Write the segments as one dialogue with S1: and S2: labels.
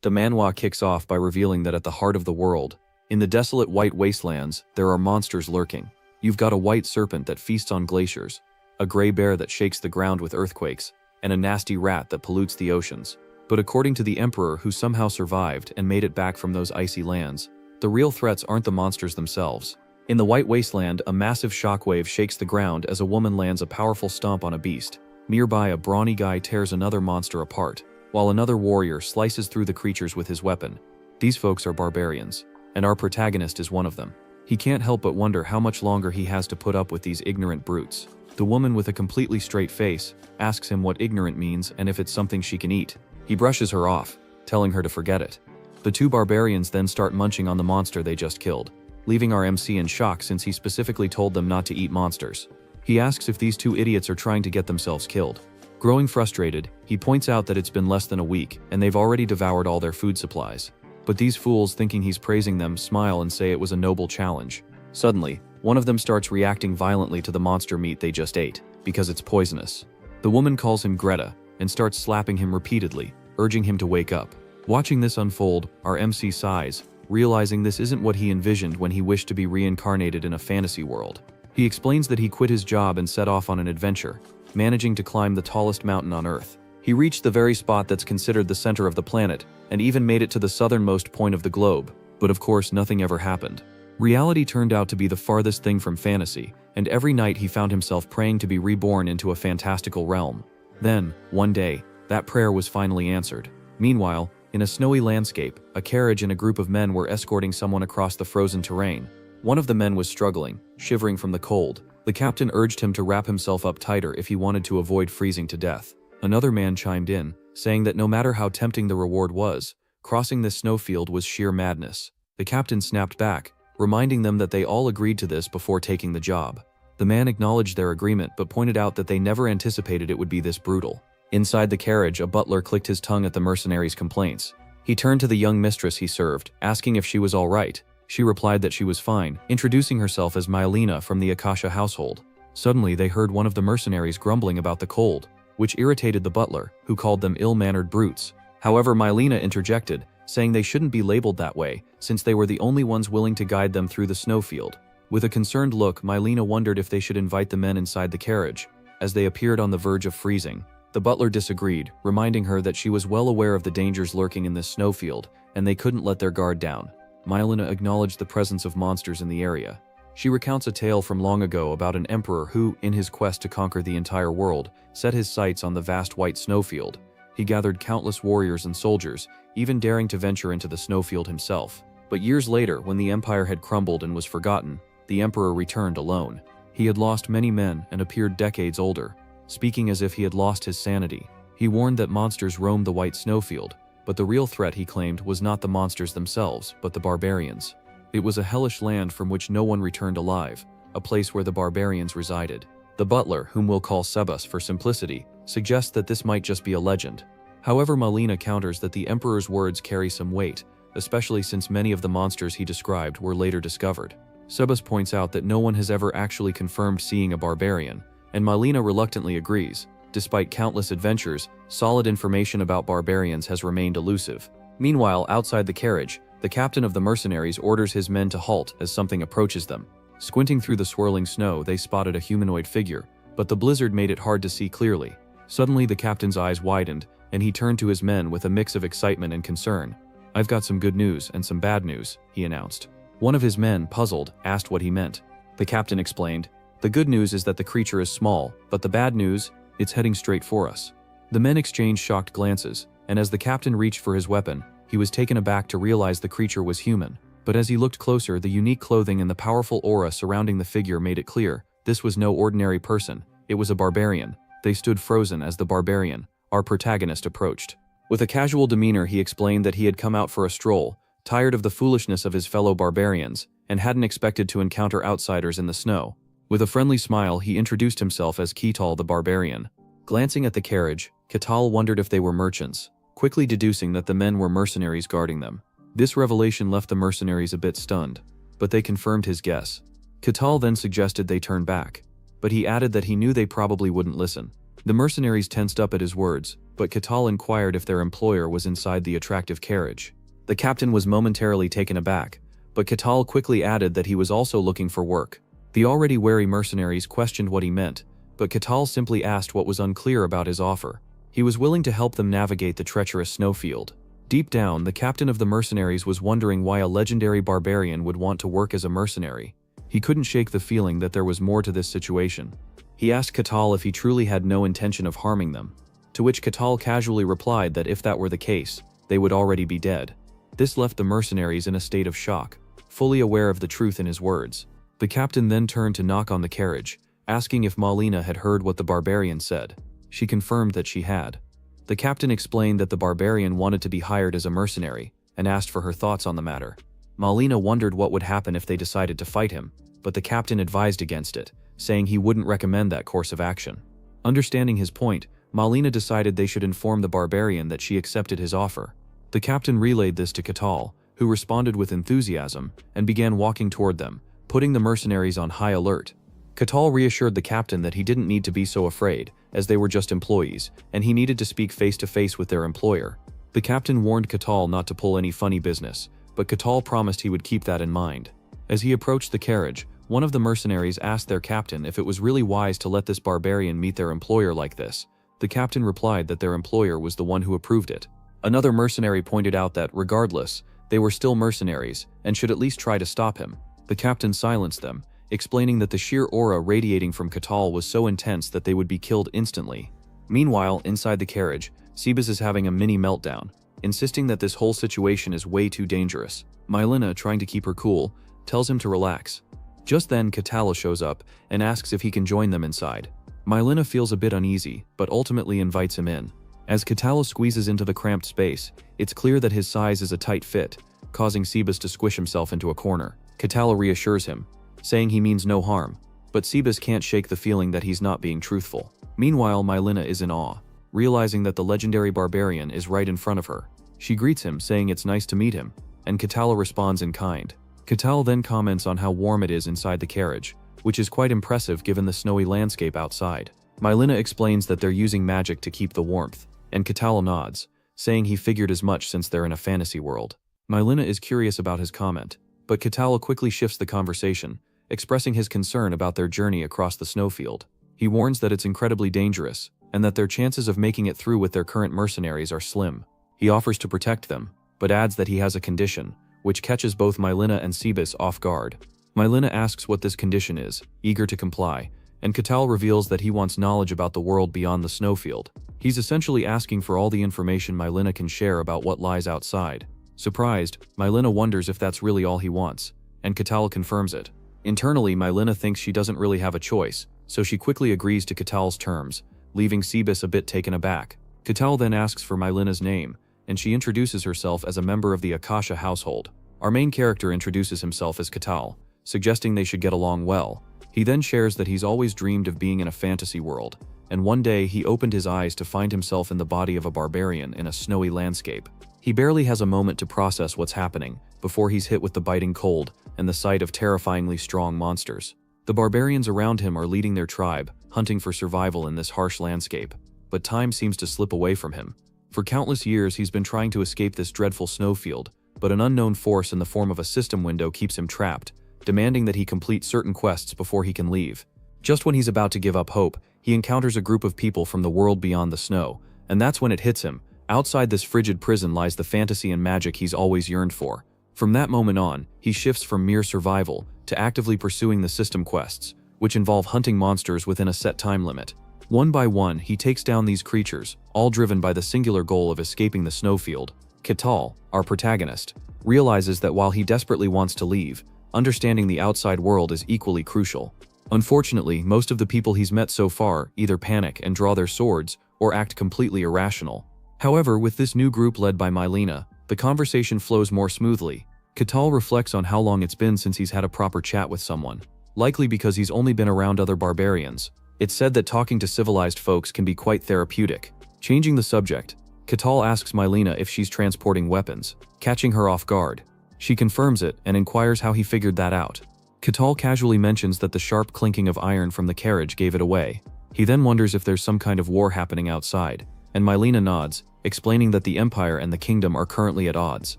S1: The manhwa kicks off by revealing that at the heart of the world, in the desolate white wastelands, there are monsters lurking. You've got a white serpent that feasts on glaciers, a gray bear that shakes the ground with earthquakes, and a nasty rat that pollutes the oceans. But according to the emperor who somehow survived and made it back from those icy lands, the real threats aren't the monsters themselves. In the white wasteland, a massive shockwave shakes the ground as a woman lands a powerful stomp on a beast. Nearby, a brawny guy tears another monster apart, while another warrior slices through the creatures with his weapon. These folks are barbarians, and our protagonist is one of them. He can't help but wonder how much longer he has to put up with these ignorant brutes. The woman with a completely straight face asks him what ignorant means and if it's something she can eat. He brushes her off, telling her to forget it. The two barbarians then start munching on the monster they just killed, leaving our MC in shock since he specifically told them not to eat monsters. He asks if these two idiots are trying to get themselves killed. Growing frustrated, he points out that it's been less than a week and they've already devoured all their food supplies. But these fools, thinking he's praising them, smile and say it was a noble challenge. Suddenly, one of them starts reacting violently to the monster meat they just ate, because it's poisonous. The woman calls him Greta and starts slapping him repeatedly, urging him to wake up. Watching this unfold, our MC sighs, realizing this isn't what he envisioned when he wished to be reincarnated in a fantasy world. He explains that he quit his job and set off on an adventure, managing to climb the tallest mountain on Earth. He reached the very spot that's considered the center of the planet, and even made it to the southernmost point of the globe, but of course nothing ever happened. Reality turned out to be the farthest thing from fantasy, and every night he found himself praying to be reborn into a fantastical realm. Then, one day, that prayer was finally answered. Meanwhile, in a snowy landscape, a carriage and a group of men were escorting someone across the frozen terrain. One of the men was struggling, shivering from the cold. The captain urged him to wrap himself up tighter if he wanted to avoid freezing to death. Another man chimed in, saying that no matter how tempting the reward was, crossing this snowfield was sheer madness. The captain snapped back, reminding them that they all agreed to this before taking the job. The man acknowledged their agreement but pointed out that they never anticipated it would be this brutal. Inside the carriage, a butler clicked his tongue at the mercenaries' complaints. He turned to the young mistress he served, asking if she was all right. She replied that she was fine, introducing herself as Mylena from the Akasha household. Suddenly, they heard one of the mercenaries grumbling about the cold, which irritated the butler, who called them ill-mannered brutes. However, Mylena interjected, saying they shouldn't be labeled that way, since they were the only ones willing to guide them through the snowfield. With a concerned look, Mylena wondered if they should invite the men inside the carriage, as they appeared on the verge of freezing. The butler disagreed, reminding her that she was well aware of the dangers lurking in this snowfield, and they couldn't let their guard down. Mylena acknowledged the presence of monsters in the area. She recounts a tale from long ago about an emperor who, in his quest to conquer the entire world, set his sights on the vast white snowfield. He gathered countless warriors and soldiers, even daring to venture into the snowfield himself. But years later, when the empire had crumbled and was forgotten, the emperor returned alone. He had lost many men and appeared decades older, speaking as if he had lost his sanity. He warned that monsters roamed the white snowfield, but the real threat, he claimed, was not the monsters themselves, but the barbarians. It was a hellish land from which no one returned alive, a place where the barbarians resided. The butler, whom we'll call Sebas for simplicity, suggests that this might just be a legend. However, Mylena counters that the emperor's words carry some weight, especially since many of the monsters he described were later discovered. Sebas points out that no one has ever actually confirmed seeing a barbarian, and Mylena reluctantly agrees. Despite countless adventures, solid information about barbarians has remained elusive. Meanwhile, outside the carriage, the captain of the mercenaries orders his men to halt as something approaches them. Squinting through the swirling snow, they spotted a humanoid figure, but the blizzard made it hard to see clearly. Suddenly, the captain's eyes widened, and he turned to his men with a mix of excitement and concern. "I've got some good news and some bad news," he announced. One of his men, puzzled, asked what he meant. The captain explained, "The good news is that the creature is small, but the bad news, it's heading straight for us." The men exchanged shocked glances, and as the captain reached for his weapon, he was taken aback to realize the creature was human. But as he looked closer, the unique clothing and the powerful aura surrounding the figure made it clear this was no ordinary person. It was a barbarian. They stood frozen as the barbarian, our protagonist, approached. With a casual demeanor, he explained that he had come out for a stroll, tired of the foolishness of his fellow barbarians, and hadn't expected to encounter outsiders in the snow. With a friendly smile, he introduced himself as Ketal the Barbarian. Glancing at the carriage, Ketal wondered if they were merchants, quickly deducing that the men were mercenaries guarding them. This revelation left the mercenaries a bit stunned, but they confirmed his guess. Ketal then suggested they turn back, but he added that he knew they probably wouldn't listen. The mercenaries tensed up at his words, but Katal inquired if their employer was inside the attractive carriage. The captain was momentarily taken aback, but Katal quickly added that he was also looking for work. The already wary mercenaries questioned what he meant, but Katal simply asked what was unclear about his offer. He was willing to help them navigate the treacherous snowfield. Deep down, the captain of the mercenaries was wondering why a legendary barbarian would want to work as a mercenary. He couldn't shake the feeling that there was more to this situation. He asked Katal if he truly had no intention of harming them, to which Katal casually replied that if that were the case, they would already be dead. This left the mercenaries in a state of shock, fully aware of the truth in his words. The captain then turned to knock on the carriage, asking if Malina had heard what the barbarian said. She confirmed that she had. The captain explained that the barbarian wanted to be hired as a mercenary, and asked for her thoughts on the matter. Malina wondered what would happen if they decided to fight him, but the captain advised against it, saying he wouldn't recommend that course of action. Understanding his point, Malina decided they should inform the barbarian that she accepted his offer. The captain relayed this to Katal, who responded with enthusiasm and began walking toward them, putting the mercenaries on high alert. Katal reassured the captain that he didn't need to be so afraid, as they were just employees, and he needed to speak face-to-face with their employer. The captain warned Katal not to pull any funny business, but Katal promised he would keep that in mind. As he approached the carriage, one of the mercenaries asked their captain if it was really wise to let this barbarian meet their employer like this. The captain replied that their employer was the one who approved it. Another mercenary pointed out that, regardless, they were still mercenaries and should at least try to stop him. The captain silenced them, explaining that the sheer aura radiating from Katal was so intense that they would be killed instantly. Meanwhile, inside the carriage, Sebas is having a mini meltdown, insisting that this whole situation is way too dangerous. Mylina, trying to keep her cool, tells him to relax. Just then, Katala shows up and asks if he can join them inside. Mylina feels a bit uneasy, but ultimately invites him in. As Katala squeezes into the cramped space, it's clear that his size is a tight fit, causing Sebas to squish himself into a corner. Katala reassures him, saying he means no harm, but Sebas can't shake the feeling that he's not being truthful. Meanwhile, Mylina is in awe, realizing that the legendary barbarian is right in front of her. She greets him, saying it's nice to meet him, and Katala responds in kind. Katala then comments on how warm it is inside the carriage, which is quite impressive given the snowy landscape outside. Mylina explains that they're using magic to keep the warmth, and Katala nods, saying he figured as much since they're in a fantasy world. Mylina is curious about his comment, but Katala quickly shifts the conversation, expressing his concern about their journey across the snowfield. He warns that it's incredibly dangerous, and that their chances of making it through with their current mercenaries are slim. He offers to protect them, but adds that he has a condition, which catches both Mylina and Sebas off guard. Mylina asks what this condition is, eager to comply, and Katal reveals that he wants knowledge about the world beyond the snowfield. He's essentially asking for all the information Mylina can share about what lies outside. Surprised, Mylina wonders if that's really all he wants, and Katal confirms it. Internally, Mylina thinks she doesn't really have a choice, so she quickly agrees to Katal's terms, leaving Sebas a bit taken aback. Katal then asks for Mylina's name, and she introduces herself as a member of the Akasha household. Our main character introduces himself as Katal, suggesting they should get along well. He then shares that he's always dreamed of being in a fantasy world, and one day he opened his eyes to find himself in the body of a barbarian in a snowy landscape. He barely has a moment to process what's happening, before he's hit with the biting cold and the sight of terrifyingly strong monsters. The barbarians around him are leading their tribe, hunting for survival in this harsh landscape, but time seems to slip away from him. For countless years he's been trying to escape this dreadful snowfield, but an unknown force in the form of a system window keeps him trapped, demanding that he complete certain quests before he can leave. Just when he's about to give up hope, he encounters a group of people from the world beyond the snow, and that's when it hits him. Outside this frigid prison lies the fantasy and magic he's always yearned for. From that moment on, he shifts from mere survival to actively pursuing the system quests, which involve hunting monsters within a set time limit. One by one, he takes down these creatures, all driven by the singular goal of escaping the snowfield. Katal, our protagonist, realizes that while he desperately wants to leave, understanding the outside world is equally crucial. Unfortunately, most of the people he's met so far either panic and draw their swords, or act completely irrational. However, with this new group led by Mylina, the conversation flows more smoothly. Katal reflects on how long it's been since he's had a proper chat with someone, likely because he's only been around other barbarians. It's said that talking to civilized folks can be quite therapeutic. Changing the subject, Katal asks Mylina if she's transporting weapons, catching her off guard. She confirms it and inquires how he figured that out. Katal casually mentions that the sharp clinking of iron from the carriage gave it away. He then wonders if there's some kind of war happening outside, And Mylena nods, explaining that the Empire and the Kingdom are currently at odds.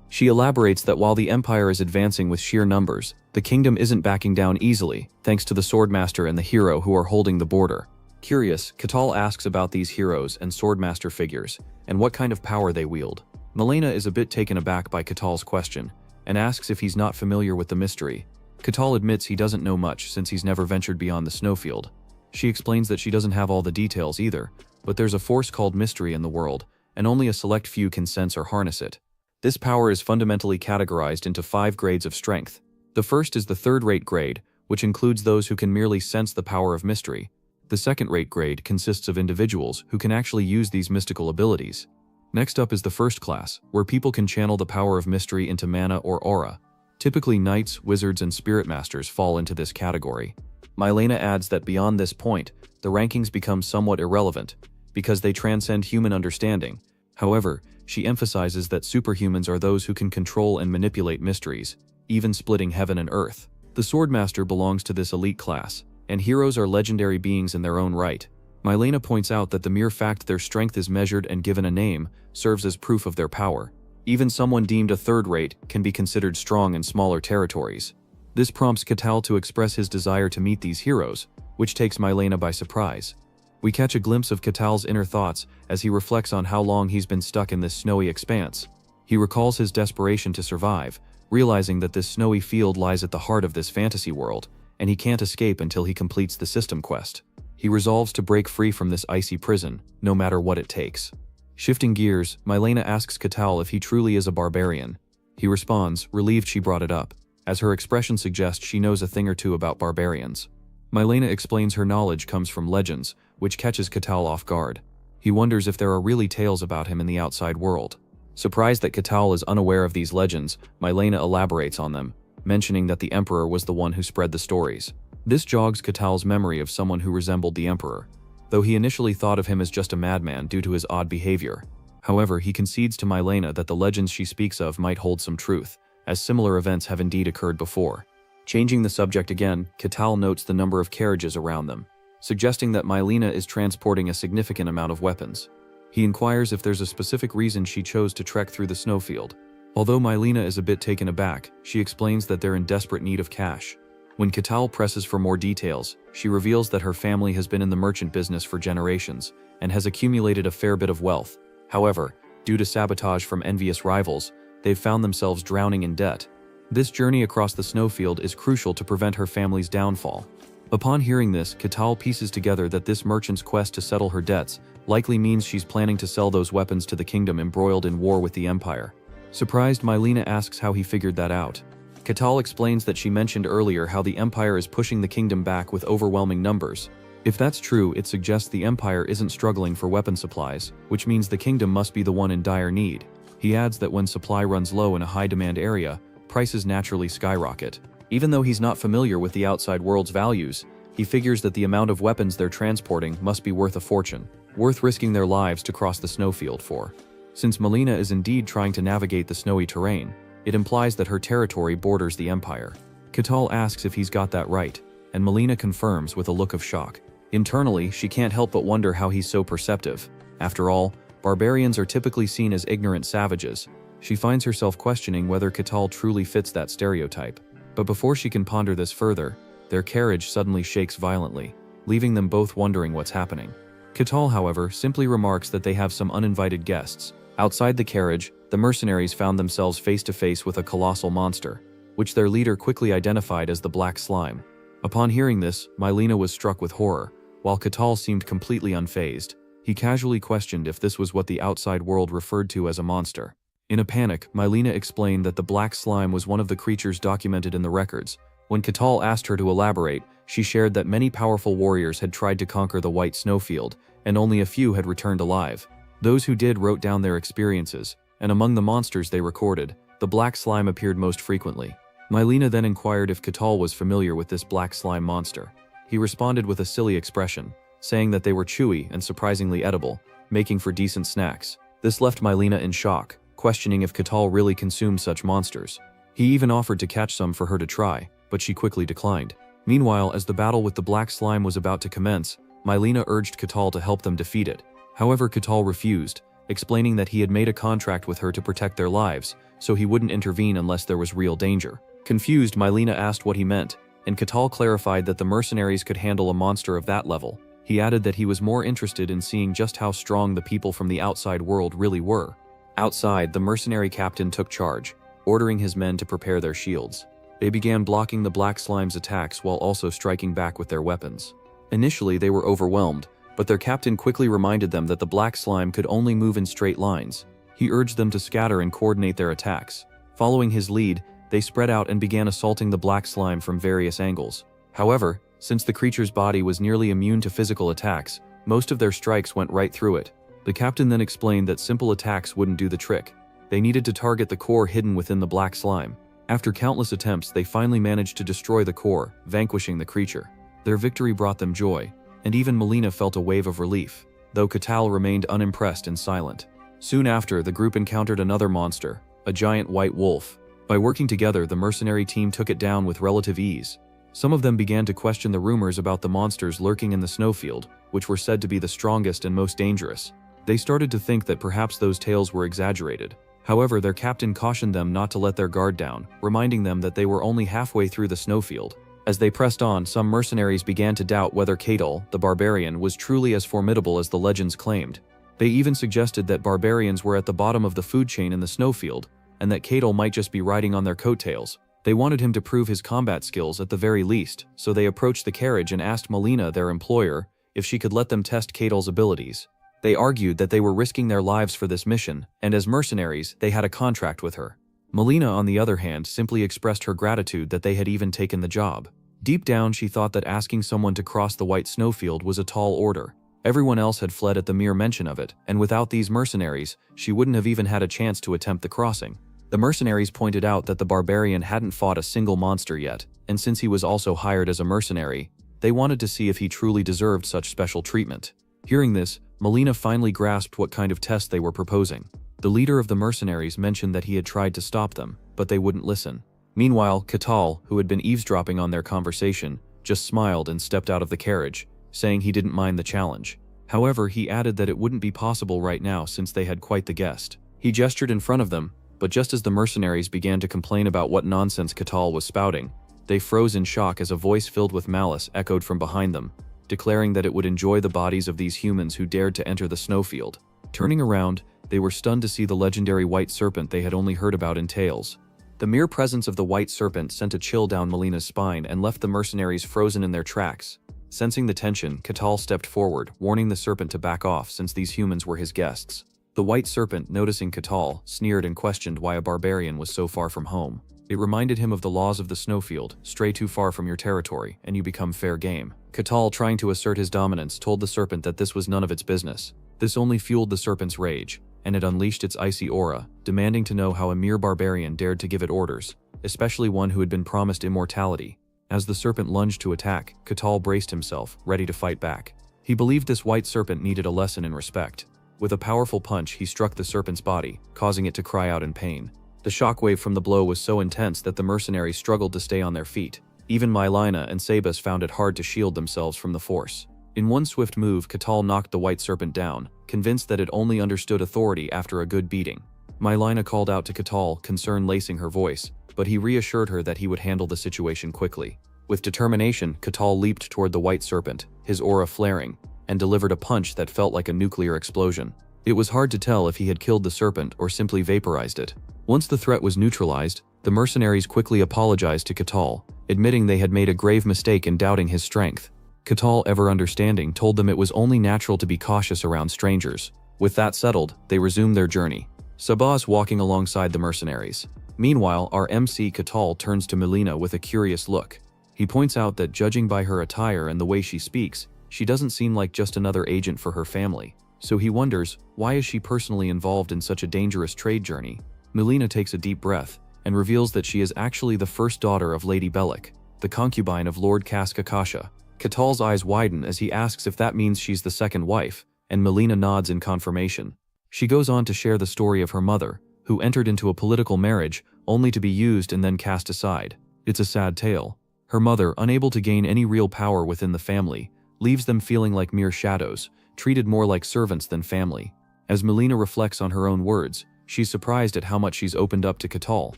S1: She elaborates that while the Empire is advancing with sheer numbers, the Kingdom isn't backing down easily, thanks to the Swordmaster and the Hero who are holding the border. Curious, Catal asks about these heroes and Swordmaster figures, and what kind of power they wield. Mylena is a bit taken aback by Catal's question, and asks if he's not familiar with the mystery. Catal admits he doesn't know much since he's never ventured beyond the snowfield. She explains that she doesn't have all the details either, but there's a force called mystery in the world, and only a select few can sense or harness it. This power is fundamentally categorized into 5 grades of strength. The first is the third-rate grade, which includes those who can merely sense the power of mystery. The second-rate grade consists of individuals who can actually use these mystical abilities. Next up is the first class, where people can channel the power of mystery into mana or aura. Typically knights, wizards, and spirit masters fall into this category. Mylena adds that beyond this point, the rankings become somewhat irrelevant, because they transcend human understanding. However, she emphasizes that superhumans are those who can control and manipulate mysteries, even splitting heaven and earth. The Swordmaster belongs to this elite class, and heroes are legendary beings in their own right. Mylena points out that the mere fact their strength is measured and given a name serves as proof of their power. Even someone deemed a third rate can be considered strong in smaller territories. This prompts Catal to express his desire to meet these heroes, which takes Mylena by surprise. We catch a glimpse of Catal's inner thoughts as he reflects on how long he's been stuck in this snowy expanse. He recalls his desperation to survive, realizing that this snowy field lies at the heart of this fantasy world, and he can't escape until he completes the system quest. He resolves to break free from this icy prison, no matter what it takes. Shifting gears, Mylena asks Catal if he truly is a barbarian. He responds, relieved she brought it up, as her expression suggests she knows a thing or two about barbarians. Mylena explains her knowledge comes from legends, which catches Catal off guard. He wonders if there are really tales about him in the outside world. Surprised that Catal is unaware of these legends, Mylena elaborates on them, mentioning that the Emperor was the one who spread the stories. This jogs Catal's memory of someone who resembled the Emperor, though he initially thought of him as just a madman due to his odd behavior. However, he concedes to Mylena that the legends she speaks of might hold some truth, as similar events have indeed occurred before. Changing the subject again, Catal notes the number of carriages around them, suggesting that Mylena is transporting a significant amount of weapons. He inquires if there's a specific reason she chose to trek through the snowfield. Although Mylena is a bit taken aback, she explains that they're in desperate need of cash. When Catal presses for more details, she reveals that her family has been in the merchant business for generations and has accumulated a fair bit of wealth. However, due to sabotage from envious rivals, they've found themselves drowning in debt. This journey across the snowfield is crucial to prevent her family's downfall. Upon hearing this, Catal pieces together that this merchant's quest to settle her debts likely means she's planning to sell those weapons to the kingdom embroiled in war with the Empire. Surprised, Mylena asks how he figured that out. Catal explains that she mentioned earlier how the Empire is pushing the kingdom back with overwhelming numbers. If that's true, it suggests the Empire isn't struggling for weapon supplies, which means the kingdom must be the one in dire need. He adds that when supply runs low in a high-demand area, prices naturally skyrocket. Even though he's not familiar with the outside world's values, he figures that the amount of weapons they're transporting must be worth a fortune, worth risking their lives to cross the snowfield for. Since Mylena is indeed trying to navigate the snowy terrain, it implies that her territory borders the Empire. Catal asks if he's got that right, and Mylena confirms with a look of shock. Internally, she can't help but wonder how he's so perceptive. After all, barbarians are typically seen as ignorant savages. She finds herself questioning whether Catal truly fits that stereotype. But before she can ponder this further, their carriage suddenly shakes violently, leaving them both wondering what's happening. Catal, however, simply remarks that they have some uninvited guests. Outside the carriage, the mercenaries found themselves face to face with a colossal monster, which their leader quickly identified as the Black Slime. Upon hearing this, Mylena was struck with horror, while Catal seemed completely unfazed. He casually questioned if this was what the outside world referred to as a monster. In a panic, Mylena explained that the Black Slime was one of the creatures documented in the records. When Catal asked her to elaborate, she shared that many powerful warriors had tried to conquer the White Snowfield, and only a few had returned alive. Those who did wrote down their experiences, and among the monsters they recorded, the Black Slime appeared most frequently. Mylena then inquired if Catal was familiar with this Black Slime monster. He responded with a silly expression, saying that they were chewy and surprisingly edible, making for decent snacks. This left Mylena in shock, questioning if Catal really consumed such monsters. He even offered to catch some for her to try, but she quickly declined. Meanwhile, as the battle with the Black Slime was about to commence, Mylena urged Catal to help them defeat it. However, Katal refused, explaining that he had made a contract with her to protect their lives, so he wouldn't intervene unless there was real danger. Confused, Mylena asked what he meant, and Katal clarified that the mercenaries could handle a monster of that level. He added that he was more interested in seeing just how strong the people from the outside world really were. Outside, the mercenary captain took charge, ordering his men to prepare their shields. They began blocking the black slime's attacks while also striking back with their weapons. Initially, they were overwhelmed, but their captain quickly reminded them that the black slime could only move in straight lines. He urged them to scatter and coordinate their attacks. Following his lead, they spread out and began assaulting the black slime from various angles. However, since the creature's body was nearly immune to physical attacks, most of their strikes went right through it. The captain then explained that simple attacks wouldn't do the trick. They needed to target the core hidden within the black slime. After countless attempts, they finally managed to destroy the core, vanquishing the creature. Their victory brought them joy, and even Mylena felt a wave of relief, though Katal remained unimpressed and silent. Soon after, the group encountered another monster, a giant white wolf. By working together, the mercenary team took it down with relative ease. Some of them began to question the rumors about the monsters lurking in the snowfield, which were said to be the strongest and most dangerous. They started to think that perhaps those tales were exaggerated. However, their captain cautioned them not to let their guard down, reminding them that they were only halfway through the snowfield. As they pressed on, some mercenaries began to doubt whether Katal, the Barbarian, was truly as formidable as the legends claimed. They even suggested that barbarians were at the bottom of the food chain in the snowfield, and that Katal might just be riding on their coattails. They wanted him to prove his combat skills at the very least, so they approached the carriage and asked Mylena, their employer, if she could let them test Katal's abilities. They argued that they were risking their lives for this mission, and as mercenaries, they had a contract with her. Mylena, on the other hand, simply expressed her gratitude that they had even taken the job. Deep down, she thought that asking someone to cross the white snowfield was a tall order. Everyone else had fled at the mere mention of it, and without these mercenaries, she wouldn't have even had a chance to attempt the crossing. The mercenaries pointed out that the Barbarian hadn't fought a single monster yet, and since he was also hired as a mercenary, they wanted to see if he truly deserved such special treatment. Hearing this, Mylena finally grasped what kind of test they were proposing. The leader of the mercenaries mentioned that he had tried to stop them, but they wouldn't listen. Meanwhile, Katal, who had been eavesdropping on their conversation, just smiled and stepped out of the carriage, saying he didn't mind the challenge. However, he added that it wouldn't be possible right now since they had quite the guest. He gestured in front of them, but just as the mercenaries began to complain about what nonsense Katal was spouting, they froze in shock as a voice filled with malice echoed from behind them, declaring that it would enjoy the bodies of these humans who dared to enter the snowfield. Turning around, they were stunned to see the legendary white serpent they had only heard about in tales. The mere presence of the white serpent sent a chill down Mylena's spine and left the mercenaries frozen in their tracks. Sensing the tension, Katal stepped forward, warning the serpent to back off since these humans were his guests. The white serpent, noticing Katal, sneered and questioned why a barbarian was so far from home. It reminded him of the laws of the snowfield: stray too far from your territory, and you become fair game. Katal, trying to assert his dominance, told the serpent that this was none of its business. This only fueled the serpent's rage, and it unleashed its icy aura, demanding to know how a mere barbarian dared to give it orders, especially one who had been promised immortality. As the serpent lunged to attack, Katal braced himself, ready to fight back. He believed this white serpent needed a lesson in respect. With a powerful punch, he struck the serpent's body, causing it to cry out in pain. The shockwave from the blow was so intense that the mercenaries struggled to stay on their feet. Even Mylena and Sabas found it hard to shield themselves from the force. In one swift move, Katal knocked the white serpent down, convinced that it only understood authority after a good beating. Mylena called out to Katal, concern lacing her voice, but he reassured her that he would handle the situation quickly. With determination, Katal leaped toward the white serpent, his aura flaring, and delivered a punch that felt like a nuclear explosion. It was hard to tell if he had killed the serpent or simply vaporized it. Once the threat was neutralized, the mercenaries quickly apologized to Katal, admitting they had made a grave mistake in doubting his strength. Katal, ever understanding, told them it was only natural to be cautious around strangers. With that settled, they resumed their journey, Sabas walking alongside the mercenaries. Meanwhile, our MC Katal turns to Mylena with a curious look. He points out that judging by her attire and the way she speaks, she doesn't seem like just another agent for her family. So he wonders, why is she personally involved in such a dangerous trade journey? Mylena takes a deep breath and reveals that she is actually the first daughter of Lady Bellic, the concubine of Lord Kaskakasha. Katal's eyes widen as he asks if that means she's the second wife, and Mylena nods in confirmation. She goes on to share the story of her mother, who entered into a political marriage only to be used and then cast aside. It's a sad tale. Her mother, unable to gain any real power within the family, leaves them feeling like mere shadows, treated more like servants than family. As Melina reflects on her own words, she's surprised at how much she's opened up to Catal.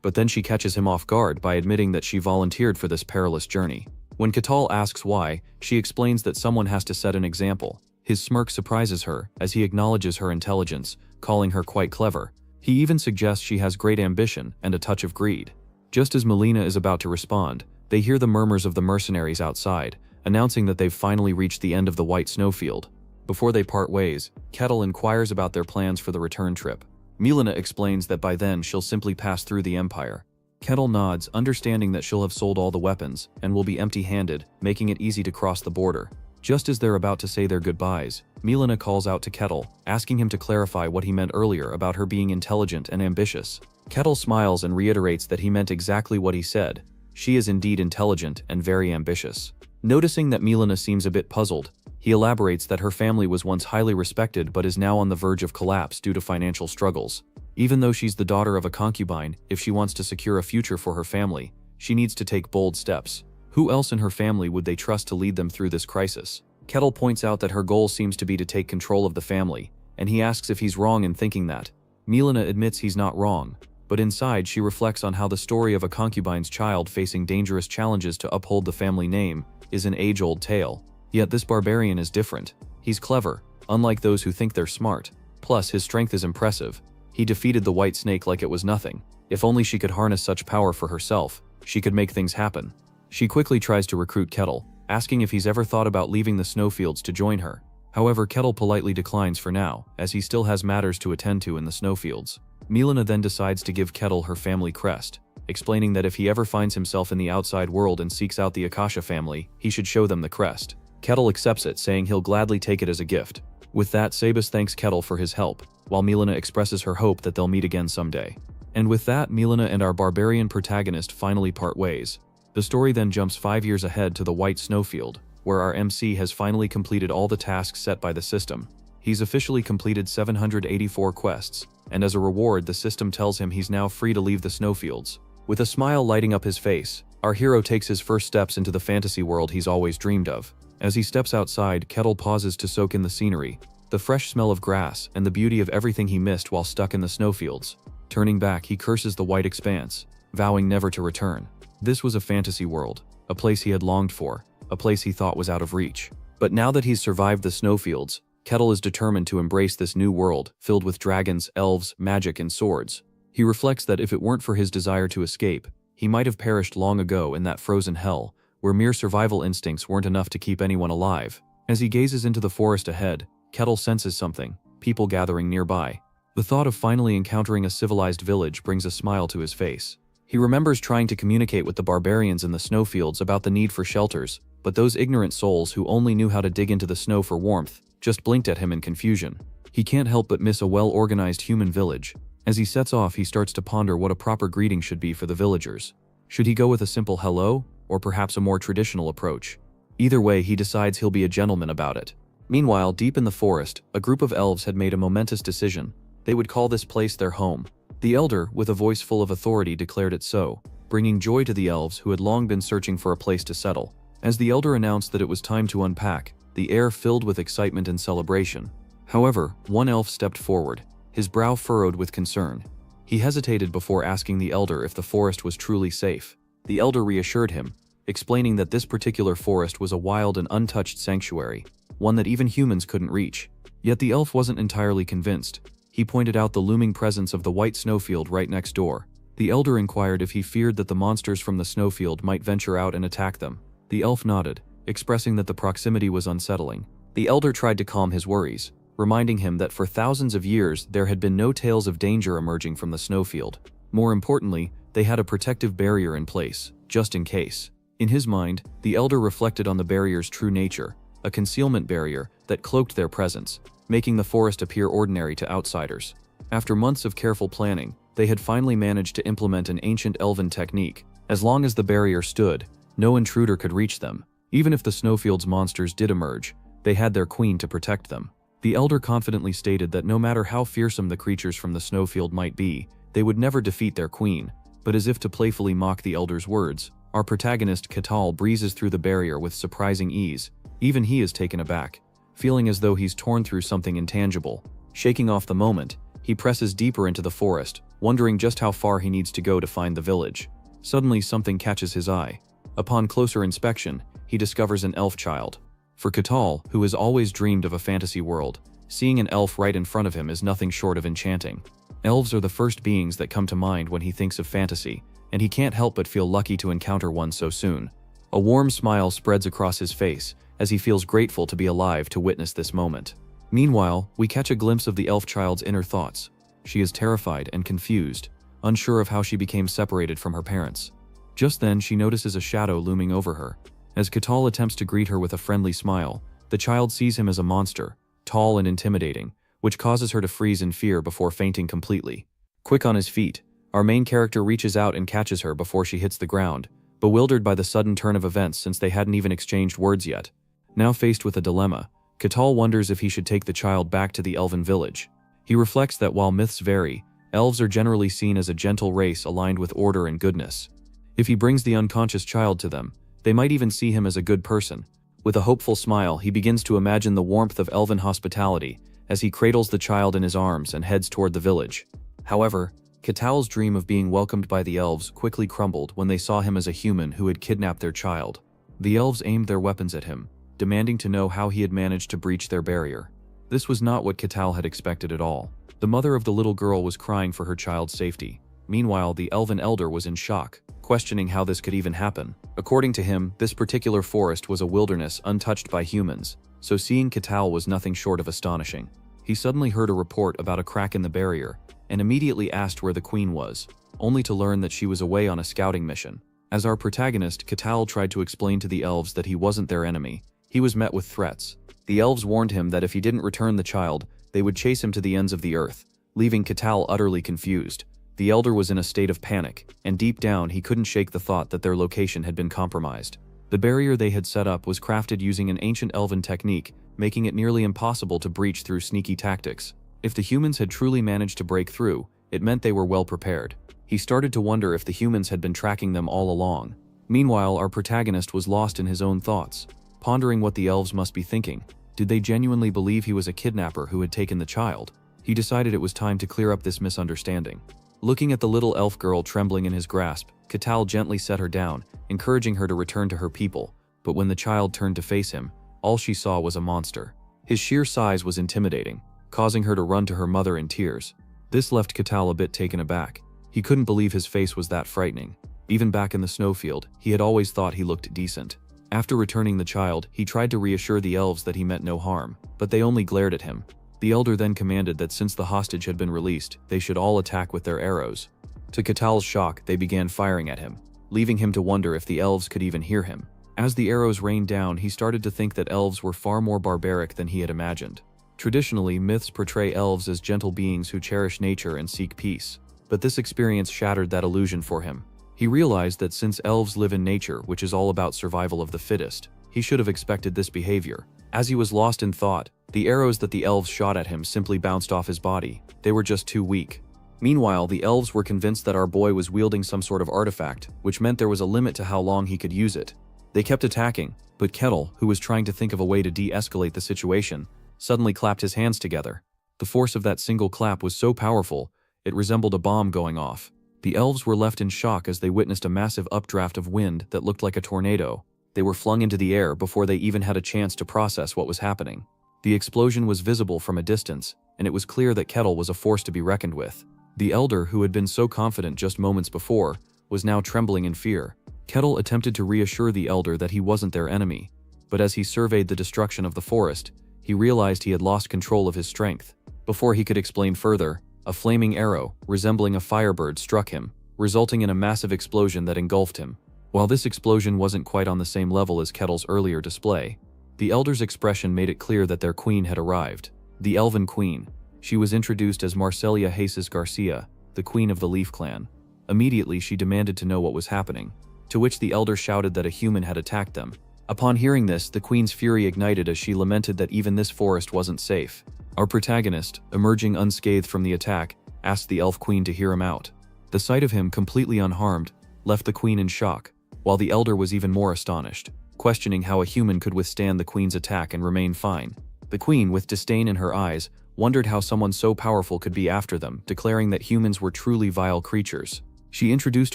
S1: But then she catches him off guard by admitting that she volunteered for this perilous journey. When Catal asks why, she explains that someone has to set an example. His smirk surprises her as he acknowledges her intelligence, calling her quite clever. He even suggests she has great ambition and a touch of greed. Just as Melina is about to respond, they hear the murmurs of the mercenaries outside, announcing that they've finally reached the end of the white snowfield. Before they part ways, Kettle inquires about their plans for the return trip. Melina explains that by then she'll simply pass through the Empire. Kettle nods, understanding that she'll have sold all the weapons and will be empty-handed, making it easy to cross the border. Just as they're about to say their goodbyes, Melina calls out to Kettle, asking him to clarify what he meant earlier about her being intelligent and ambitious. Kettle smiles and reiterates that he meant exactly what he said. She is indeed intelligent and very ambitious. Noticing that Melina seems a bit puzzled, he elaborates that her family was once highly respected but is now on the verge of collapse due to financial struggles. Even though she's the daughter of a concubine, if she wants to secure a future for her family, she needs to take bold steps. Who else in her family would they trust to lead them through this crisis? Kettle points out that her goal seems to be to take control of the family, and he asks if he's wrong in thinking that. Melina admits he's not wrong, but inside she reflects on how the story of a concubine's child facing dangerous challenges to uphold the family name is an age-old tale. Yet this barbarian is different. He's clever, unlike those who think they're smart. Plus, his strength is impressive. He defeated the white snake like it was nothing. If only she could harness such power for herself, she could make things happen. She quickly tries to recruit Kettle, asking if he's ever thought about leaving the snowfields to join her. However, Kettle politely declines for now, as he still has matters to attend to in the snowfields. Melina then decides to give Kettle her family crest, explaining that if he ever finds himself in the outside world and seeks out the Akasha family, he should show them the crest. Kettle accepts it, saying he'll gladly take it as a gift. With that, Sabus thanks Kettle for his help, while Melina expresses her hope that they'll meet again someday. And with that, Melina and our barbarian protagonist finally part ways. The story then jumps 5 years ahead to the White Snowfield, where our MC has finally completed all the tasks set by the system. He's officially completed 784 quests, and as a reward the system tells him he's now free to leave the snowfields. With a smile lighting up his face, our hero takes his first steps into the fantasy world he's always dreamed of. As he steps outside, Kettle pauses to soak in the scenery, the fresh smell of grass, and the beauty of everything he missed while stuck in the snowfields. Turning back, he curses the white expanse, vowing never to return. This was a fantasy world, a place he had longed for, a place he thought was out of reach. But now that he's survived the snowfields, Kettle is determined to embrace this new world, filled with dragons, elves, magic, and swords. He reflects that if it weren't for his desire to escape, he might have perished long ago in that frozen hell, where mere survival instincts weren't enough to keep anyone alive. As he gazes into the forest ahead, Kettle senses something, people gathering nearby. The thought of finally encountering a civilized village brings a smile to his face. He remembers trying to communicate with the barbarians in the snowfields about the need for shelters, but those ignorant souls who only knew how to dig into the snow for warmth just blinked at him in confusion. He can't help but miss a well-organized human village. As he sets off, he starts to ponder what a proper greeting should be for the villagers. Should he go with a simple hello, or perhaps a more traditional approach? Either way, he decides he'll be a gentleman about it. Meanwhile, deep in the forest, a group of elves had made a momentous decision. They would call this place their home. The elder, with a voice full of authority, declared it so, bringing joy to the elves who had long been searching for a place to settle. As the elder announced that it was time to unpack, the air filled with excitement and celebration. However, one elf stepped forward, his brow furrowed with concern. He hesitated before asking the elder if the forest was truly safe. The elder reassured him, explaining that this particular forest was a wild and untouched sanctuary, one that even humans couldn't reach. Yet the elf wasn't entirely convinced. He pointed out the looming presence of the white snowfield right next door. The elder inquired if he feared that the monsters from the snowfield might venture out and attack them. The elf nodded, expressing that the proximity was unsettling. The elder tried to calm his worries, reminding him that for thousands of years there had been no tales of danger emerging from the snowfield. More importantly, they had a protective barrier in place, just in case. In his mind, the elder reflected on the barrier's true nature, a concealment barrier that cloaked their presence, making the forest appear ordinary to outsiders. After months of careful planning, they had finally managed to implement an ancient elven technique. As long as the barrier stood, no intruder could reach them. Even if the snowfield's monsters did emerge, they had their queen to protect them. The elder confidently stated that no matter how fearsome the creatures from the snowfield might be, they would never defeat their queen. But as if to playfully mock the elder's words, our protagonist Catal breezes through the barrier with surprising ease. Even he is taken aback. feeling as though he's torn through something intangible. Shaking off the moment, he presses deeper into the forest, wondering just how far he needs to go to find the village. Suddenly something catches his eye. Upon closer inspection, he discovers an elf child. For Katal, who has always dreamed of a fantasy world, seeing an elf right in front of him is nothing short of enchanting. Elves are the first beings that come to mind when he thinks of fantasy, and he can't help but feel lucky to encounter one so soon. A warm smile spreads across his face as he feels grateful to be alive to witness this moment. Meanwhile, we catch a glimpse of the elf child's inner thoughts. She is terrified and confused, unsure of how she became separated from her parents. Just then, she notices a shadow looming over her. As Katal attempts to greet her with a friendly smile, the child sees him as a monster, tall and intimidating, which causes her to freeze in fear before fainting completely. Quick on his feet, our main character reaches out and catches her before she hits the ground, bewildered by the sudden turn of events since they hadn't even exchanged words yet. Now faced with a dilemma, Katal wonders if he should take the child back to the elven village. He reflects that while myths vary, elves are generally seen as a gentle race aligned with order and goodness. If he brings the unconscious child to them, they might even see him as a good person. With a hopeful smile, he begins to imagine the warmth of elven hospitality as he cradles the child in his arms and heads toward the village. However, Katal's dream of being welcomed by the elves quickly crumbled when they saw him as a human who had kidnapped their child. The elves aimed their weapons at him, demanding to know how he had managed to breach their barrier. This was not what Katal had expected at all. The mother of the little girl was crying for her child's safety. Meanwhile, the elven elder was in shock, questioning how this could even happen. According to him, this particular forest was a wilderness untouched by humans, so seeing Katal was nothing short of astonishing. He suddenly heard a report about a crack in the barrier, and immediately asked where the queen was, only to learn that she was away on a scouting mission. As our protagonist, Katal tried to explain to the elves that he wasn't their enemy, he was met with threats. The elves warned him that if he didn't return the child, they would chase him to the ends of the earth, leaving Katal utterly confused. The elder was in a state of panic, and deep down he couldn't shake the thought that their location had been compromised. The barrier they had set up was crafted using an ancient elven technique, making it nearly impossible to breach through sneaky tactics. If the humans had truly managed to break through, it meant they were well prepared. He started to wonder if the humans had been tracking them all along. Meanwhile, our protagonist was lost in his own thoughts, pondering what the elves must be thinking. Did they genuinely believe he was a kidnapper who had taken the child? He decided it was time to clear up this misunderstanding. Looking at the little elf girl trembling in his grasp, Katal gently set her down, encouraging her to return to her people. But when the child turned to face him, all she saw was a monster. His sheer size was intimidating, causing her to run to her mother in tears. This left Katal a bit taken aback. He couldn't believe his face was that frightening. Even back in the snowfield, he had always thought he looked decent. After returning the child, he tried to reassure the elves that he meant no harm, but they only glared at him. The elder then commanded that since the hostage had been released, they should all attack with their arrows. To Katal's shock, they began firing at him, leaving him to wonder if the elves could even hear him. As the arrows rained down, he started to think that elves were far more barbaric than he had imagined. Traditionally, myths portray elves as gentle beings who cherish nature and seek peace. But this experience shattered that illusion for him. He realized that since elves live in nature, which is all about survival of the fittest, he should have expected this behavior. As he was lost in thought, the arrows that the elves shot at him simply bounced off his body. They were just too weak. Meanwhile, the elves were convinced that our boy was wielding some sort of artifact, which meant there was a limit to how long he could use it. They kept attacking, but Kettle, who was trying to think of a way to de-escalate the situation, suddenly clapped his hands together. The force of that single clap was so powerful, it resembled a bomb going off. The elves were left in shock as they witnessed a massive updraft of wind that looked like a tornado. They were flung into the air before they even had a chance to process what was happening. The explosion was visible from a distance, and it was clear that Kettle was a force to be reckoned with. The elder, who had been so confident just moments before, was now trembling in fear. Kettle attempted to reassure the elder that he wasn't their enemy, but as he surveyed the destruction of the forest, he realized he had lost control of his strength. Before he could explain further, a flaming arrow, resembling a firebird, struck him, resulting in a massive explosion that engulfed him. While this explosion wasn't quite on the same level as Kettle's earlier display, the elder's expression made it clear that their queen had arrived. The Elven Queen. She was introduced as Marcelia Jesus Garcia, the queen of the Leaf Clan. Immediately, she demanded to know what was happening, to which the elder shouted that a human had attacked them. Upon hearing this, the queen's fury ignited as she lamented that even this forest wasn't safe. Our protagonist, emerging unscathed from the attack, asked the elf queen to hear him out. The sight of him completely unharmed left the queen in shock, while the elder was even more astonished, questioning how a human could withstand the queen's attack and remain fine. The queen, with disdain in her eyes, wondered how someone so powerful could be after them, declaring that humans were truly vile creatures. She introduced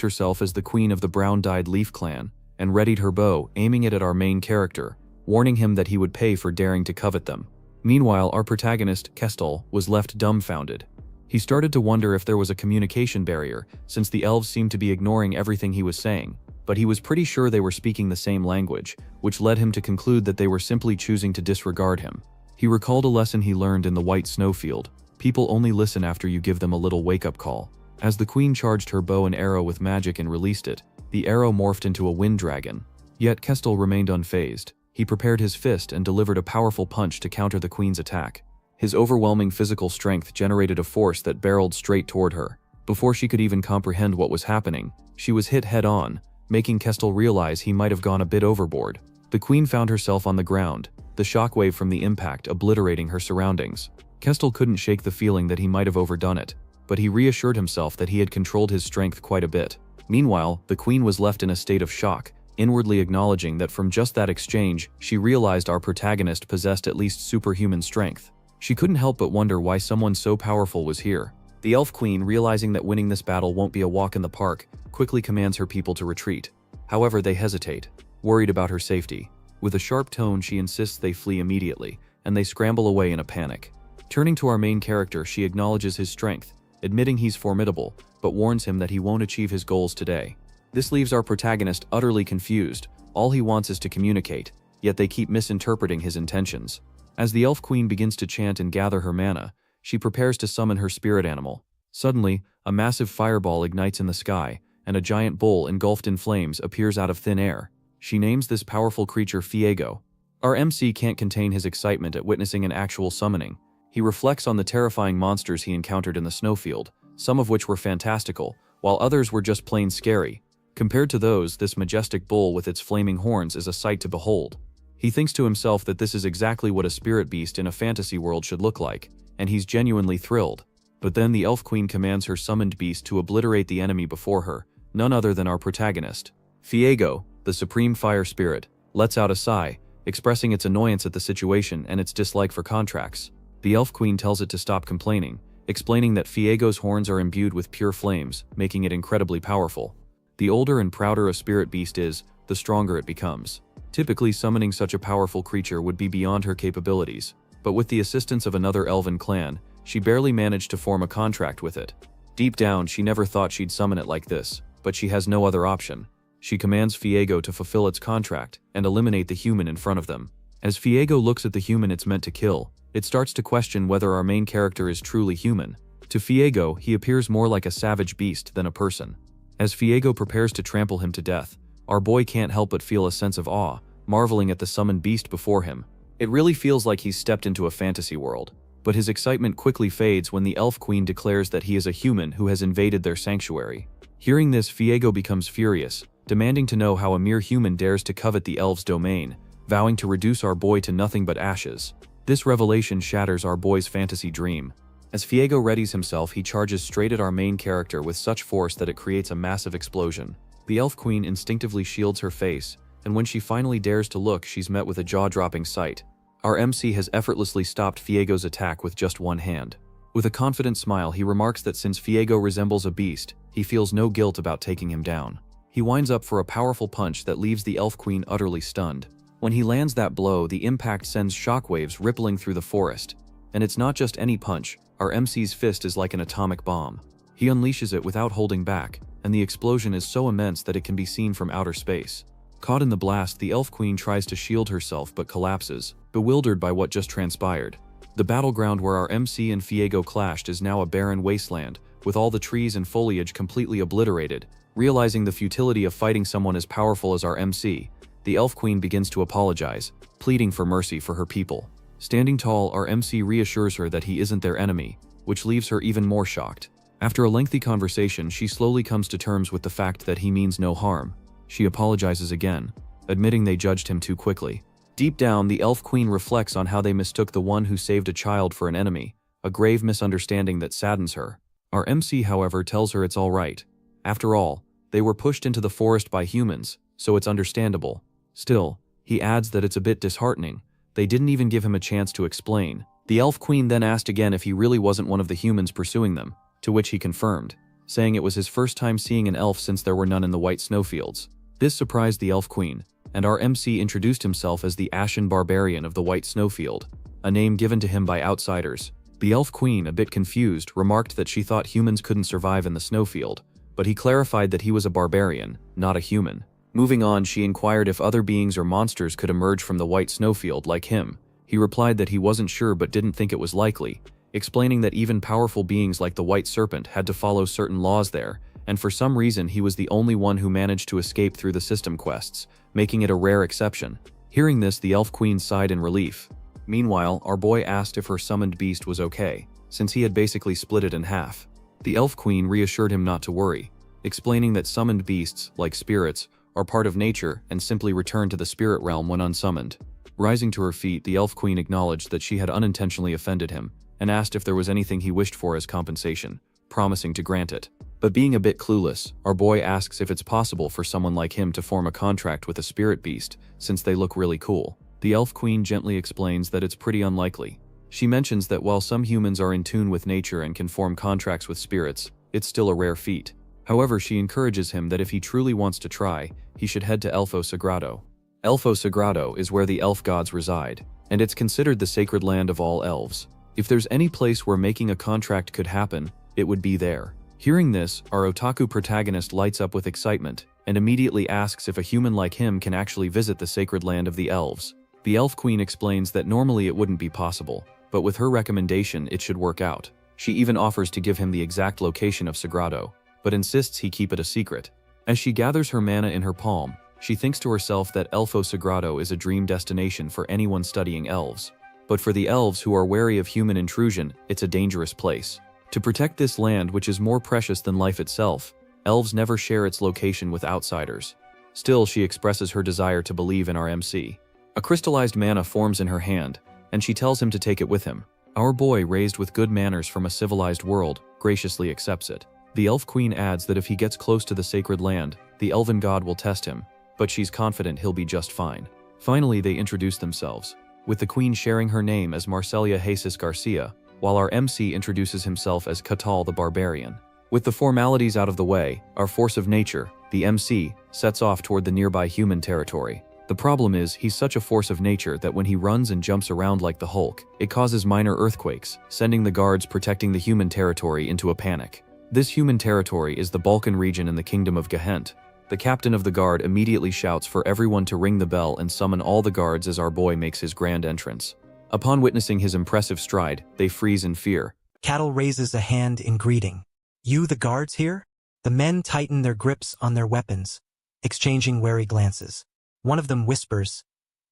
S1: herself as the queen of the brown-dyed Leaf clan, and readied her bow, aiming it at our main character, warning him that he would pay for daring to covet them. Meanwhile, our protagonist, Kestel, was left dumbfounded. He started to wonder if there was a communication barrier, since the elves seemed to be ignoring everything he was saying, but he was pretty sure they were speaking the same language, which led him to conclude that they were simply choosing to disregard him. He recalled a lesson he learned in the White Snowfield: people only listen after you give them a little wake-up call. As the queen charged her bow and arrow with magic and released it, the arrow morphed into a wind dragon. Yet Kestel remained unfazed. He prepared his fist and delivered a powerful punch to counter the queen's attack. His overwhelming physical strength generated a force that barreled straight toward her. Before she could even comprehend what was happening, she was hit head-on, making Kestel realize he might have gone a bit overboard. The queen found herself on the ground, the shockwave from the impact obliterating her surroundings. Kestel couldn't shake the feeling that he might have overdone it, but he reassured himself that he had controlled his strength quite a bit. Meanwhile, the queen was left in a state of shock, inwardly acknowledging that from just that exchange, she realized our protagonist possessed at least superhuman strength. She couldn't help but wonder why someone so powerful was here. The Elf Queen, realizing that winning this battle won't be a walk in the park, quickly commands her people to retreat. However, they hesitate, worried about her safety. With a sharp tone, she insists they flee immediately, and they scramble away in a panic. Turning to our main character, she acknowledges his strength, admitting he's formidable, but warns him that he won't achieve his goals today. This leaves our protagonist utterly confused. All he wants is to communicate, yet they keep misinterpreting his intentions. As the Elf Queen begins to chant and gather her mana, she prepares to summon her spirit animal. Suddenly, a massive fireball ignites in the sky, and a giant bull engulfed in flames appears out of thin air. She names this powerful creature Fiego. Our MC can't contain his excitement at witnessing an actual summoning. He reflects on the terrifying monsters he encountered in the snowfield, some of which were fantastical, while others were just plain scary. Compared to those, this majestic bull with its flaming horns is a sight to behold. He thinks to himself that this is exactly what a spirit beast in a fantasy world should look like, and he's genuinely thrilled. But then the Elf Queen commands her summoned beast to obliterate the enemy before her, none other than our protagonist. Fiego, the supreme fire spirit, lets out a sigh, expressing its annoyance at the situation and its dislike for contracts. The Elf Queen tells it to stop complaining, explaining that Fiego's horns are imbued with pure flames, making it incredibly powerful. The older and prouder a spirit beast is, the stronger it becomes. Typically, summoning such a powerful creature would be beyond her capabilities, but with the assistance of another elven clan, she barely managed to form a contract with it. Deep down, she never thought she'd summon it like this, but she has no other option. She commands Fiego to fulfill its contract and eliminate the human in front of them. As Fiego looks at the human it's meant to kill, it starts to question whether our main character is truly human. To Fiego, he appears more like a savage beast than a person. As Fiego prepares to trample him to death, our boy can't help but feel a sense of awe, marveling at the summoned beast before him. It really feels like he's stepped into a fantasy world. But his excitement quickly fades when the Elf Queen declares that he is a human who has invaded their sanctuary. Hearing this, Fiego becomes furious, demanding to know how a mere human dares to covet the elves' domain, vowing to reduce our boy to nothing but ashes. This revelation shatters our boy's fantasy dream. As Fiego readies himself, he charges straight at our main character with such force that it creates a massive explosion. The Elf Queen instinctively shields her face, and when she finally dares to look, she's met with a jaw-dropping sight. Our MC has effortlessly stopped Fiego's attack with just one hand. With a confident smile, he remarks that since Fiego resembles a beast, he feels no guilt about taking him down. He winds up for a powerful punch that leaves the Elf Queen utterly stunned. When he lands that blow, the impact sends shockwaves rippling through the forest. And it's not just any punch, our MC's fist is like an atomic bomb. He unleashes it without holding back, and the explosion is so immense that it can be seen from outer space. Caught in the blast, the Elf Queen tries to shield herself but collapses, bewildered by what just transpired. The battleground where our MC and Fiego clashed is now a barren wasteland, with all the trees and foliage completely obliterated. Realizing the futility of fighting someone as powerful as our MC, the Elf Queen begins to apologize, pleading for mercy for her people. Standing tall, our MC reassures her that he isn't their enemy, which leaves her even more shocked. After a lengthy conversation, she slowly comes to terms with the fact that he means no harm. She apologizes again, admitting they judged him too quickly. Deep down, the Elf Queen reflects on how they mistook the one who saved a child for an enemy, a grave misunderstanding that saddens her. Our MC, however, tells her it's all right. After all, they were pushed into the forest by humans, so it's understandable. Still, he adds that it's a bit disheartening, They didn't even give him a chance to explain. The elf queen then asked again if he really wasn't one of the humans pursuing them, to which he confirmed, saying it was his first time seeing an elf since there were none in the white snowfields. This surprised the elf queen, and our MC introduced himself as the Ashen Barbarian of the white snowfield, a name given to him by outsiders. The elf queen, a bit confused, remarked that she thought humans couldn't survive in the snowfield, but he clarified that he was a barbarian, not a human. Moving on, she inquired if other beings or monsters could emerge from the white snowfield like him. He replied that he wasn't sure but didn't think it was likely, explaining that even powerful beings like the white serpent had to follow certain laws there, and for some reason he was the only one who managed to escape through the system quests, making it a rare exception. Hearing this, the elf queen sighed in relief. Meanwhile, our boy asked if her summoned beast was okay, since he had basically split it in half. The elf queen reassured him not to worry, explaining that summoned beasts, like spirits, are part of nature and simply return to the spirit realm when unsummoned. Rising to her feet, the elf queen acknowledged that she had unintentionally offended him, and asked if there was anything he wished for as compensation, promising to grant it. But being a bit clueless, our boy asks if it's possible for someone like him to form a contract with a spirit beast, since they look really cool. The elf queen gently explains that it's pretty unlikely. She mentions that while some humans are in tune with nature and can form contracts with spirits, it's still a rare feat. However, she encourages him that if he truly wants to try, he should head to Elfo Sagrado. Elfo Sagrado is where the elf gods reside, and it's considered the sacred land of all elves. If there's any place where making a contract could happen, it would be there. Hearing this, our otaku protagonist lights up with excitement, and immediately asks if a human like him can actually visit the sacred land of the elves. The elf queen explains that normally it wouldn't be possible, but with her recommendation it should work out. She even offers to give him the exact location of Sagrado, but insists he keep it a secret. As she gathers her mana in her palm, she thinks to herself that Elfo Sagrado is a dream destination for anyone studying elves. But for the elves who are wary of human intrusion, it's a dangerous place. To protect this land, which is more precious than life itself, elves never share its location with outsiders. Still, she expresses her desire to believe in our MC. A crystallized mana forms in her hand, and she tells him to take it with him. Our boy, raised with good manners from a civilized world, graciously accepts it. The elf queen adds that if he gets close to the sacred land, the elven god will test him, but she's confident he'll be just fine. Finally, they introduce themselves, with the queen sharing her name as Marcelia Jesus Garcia, while our MC introduces himself as Catal the Barbarian. With the formalities out of the way, our force of nature, the MC, sets off toward the nearby human territory. The problem is, he's such a force of nature that when he runs and jumps around like the Hulk, it causes minor earthquakes, sending the guards protecting the human territory into a panic. This human territory is the Balkan region in the Kingdom of Gehent. The captain of the guard immediately shouts for everyone to ring the bell and summon all the guards as our boy makes his grand entrance. Upon witnessing his impressive stride, they freeze in fear.
S2: Catal raises a hand in greeting. "You the guards here?" The men tighten their grips on their weapons, exchanging wary glances. One of them whispers,